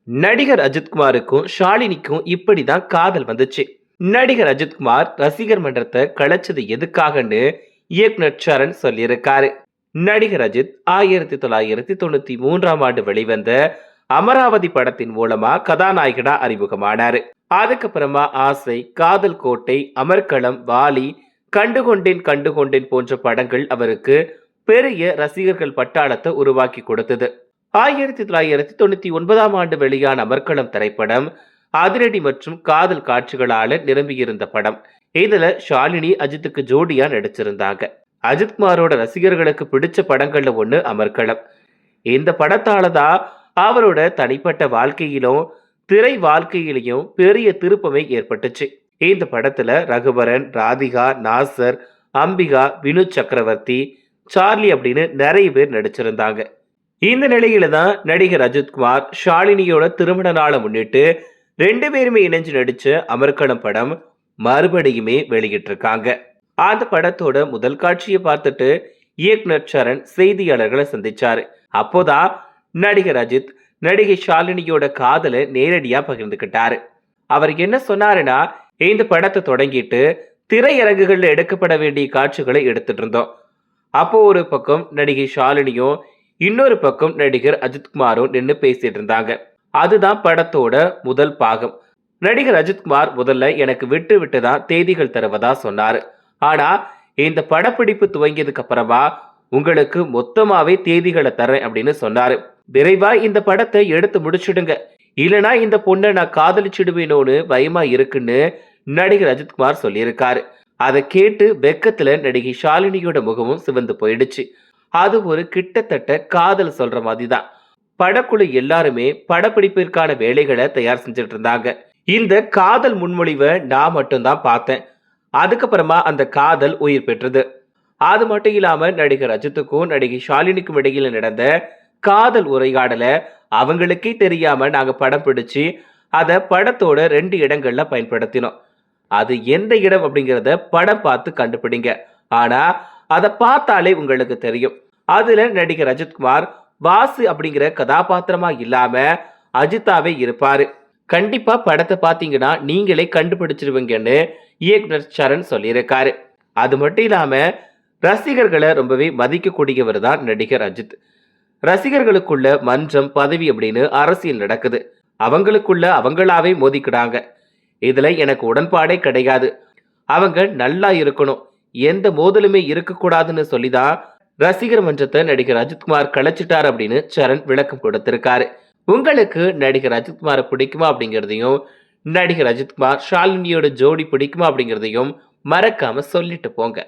நடிகர் அஜித்குமாருக்கும் ஷாலினிக்கும் இப்படிதான் காதல் வந்துச்சு. நடிகர் அஜித்குமார் ரசிகர் மன்றத்தை கலைச்சது எதுக்காகன்னு இயக்குனர் சரண் சொல்லியிருக்காரு. நடிகர் அஜித் 1993ஆம் ஆண்டு வெளிவந்த அமராவதி படத்தின் மூலமா கதாநாயகனா அறிமுகமானாரு. அதுக்கப்புறமா ஆசை, காதல் கோட்டை, அமர்க்களம், வாலி, கண்டுகொண்டேன் கண்டுகொண்டேன் போன்ற படங்கள் அவருக்கு பெரிய ரசிகர்கள் பட்டாளத்தை உருவாக்கி கொடுத்தது. 1999ஆம் ஆண்டு வெளியான அமர்க்களம் திரைப்படம் அதிரடி மற்றும் காதல் காட்சிகளால நிரம்பியிருந்த படம். இதுல ஷாலினி அஜித்துக்கு ஜோடியா நடிச்சிருந்தாங்க. அஜித்குமாரோட ரசிகர்களுக்கு பிடிச்ச படங்கள்ல ஒண்ணு அமர்க்களம். இந்த படத்தால தான் அவரோட தனிப்பட்ட வாழ்க்கையிலும் திரை வாழ்க்கையிலையும் பெரிய திருப்பமே ஏற்பட்டுச்சு. இந்த படத்துல ரகுவரன், ராதிகா, நாசர், அம்பிகா, வினோத் சக்கரவர்த்தி, சார்லி அப்படின்னு நிறைய பேர் நடிச்சிருந்தாங்க. இந்த நிலையில தான் நடிகர் அஜித்குமார் ஷாலினியோட திருமண நாளை முன்னிட்டு ரெண்டு பேருமே இணைஞ்சு நடிச்ச அமர்க்களம் படம் மறுபடியுமே வெளியிட்டிருக்காங்க. அந்த படத்தோட முதல் காட்சியை பார்த்துட்டு இயக்குனர் சரண் செய்தியாளர்களை சந்திச்சாரு. அப்போதான் நடிகர் அஜித் நடிகை ஷாலினியோட காதலை நேரடியா பகிர்ந்துகிட்டாரு. அவர் என்ன சொன்னாருன்னா, இந்த படத்தை தொடங்கிட்டு திரையரங்குகள்ல எடுக்கப்பட வேண்டிய காட்சிகளை எடுத்துட்டு இருந்தோம். அப்போ ஒரு பக்கம் நடிகை ஷாலினியும் இன்னொரு பக்கம் நடிகர் அஜித்குமாரும் நின்று பேசிட்டு இருந்தாங்க. அதுதான் படத்தோட முதல் பாகம். நடிகர் அஜித்குமார் முதல்ல எனக்கு விட்டு விட்டு தான் தேதிகள் தருவதா சொன்னாரு. ஆனா இந்த படப்பிடிப்பு துவங்கியதுக்கு அப்புறமா உங்களுக்கு மொத்தமாவே தேதிகளை தரேன் அப்படின்னு சொன்னாரு. விரைவா இந்த படத்தை எடுத்து முடிச்சிடுங்க, இல்லனா இந்த பொண்ணை நான் காதலிச்சிடுவேனோன்னு பயமா இருக்குன்னு நடிகர் அஜித்குமார் சொல்லியிருக்காரு. அதை கேட்டு வெக்கத்துல நடிகை ஷாலினியோட முகமும் சிவந்து போயிடுச்சு. அது ஒரு கிட்டத்தட்ட காதல் சொல்ற மாதிரி தான். படக்குழு எல்லாருமே படப்பிடிப்பிற்கான வேலைகளை தயார் செஞ்சுட்டு இருந்தாங்க. இந்த காதல் முன்மொழிவை நான் மட்டும்தான் பார்த்தேன். அதுக்கப்புறமா அந்த காதல் உயிர் பெற்றது. அது மட்டும் இல்லாம நடிகர் அஜித்துக்கும் நடிகை ஷாலினிக்கும் இடையில நடந்த காதல் உரையாடலை அவங்களுக்கே தெரியாம நாங்க படம் பிடிச்சு அதை படத்தோட 2 இடங்கள்ல பயன்படுத்தினோம். அது எந்த இடம் அப்படிங்கிறத படம் பார்த்து கண்டுபிடிங்க. ஆனா அதை பார்த்தாலே உங்களுக்கு தெரியும். அதுல நடிகர் அஜித்குமார் வாசு அப்படிங்கிற கதாபாத்திரமா இல்லாம அஜித்தாவே இருப்பாரு. கண்டிப்பா படத்தை பார்த்தீங்கன்னா நீங்களே கண்டுபிடிச்சிருவீங்கன்னு இயக்குனர் சரண் சொல்லியிருக்காரு. அது மட்டும் இல்லாம ரசிகர்களை ரொம்பவே மதிக்கக்கூடியவர் தான் நடிகர் அஜித். ரசிகர்களுக்குள்ள மன்றம், பதவி அப்படின்னு அரசியல் நடக்குது. அவங்களுக்குள்ள அவங்களாவே மோதிக்கிடாங்க. இதுல எனக்கு உடன்பாடே கிடையாது. அவங்க நல்லா இருக்கணும், எந்த மோதலுமே இருக்கக்கூடாதுன்னு சொல்லிதான் ரசிகர் மன்றத்தை நடிகர் அஜித்குமார் கலைச்சிட்டார் அப்படின்னு சரண் விளக்கம் கொடுத்திருக்காரு. உங்களுக்கு நடிகர் அஜித்குமாரை பிடிக்குமா அப்படிங்கிறதையும், நடிகர் அஜித்குமார் ஷாலினியோட ஜோடி பிடிக்குமா அப்படிங்கிறதையும் மறக்காம சொல்லிட்டு போங்க.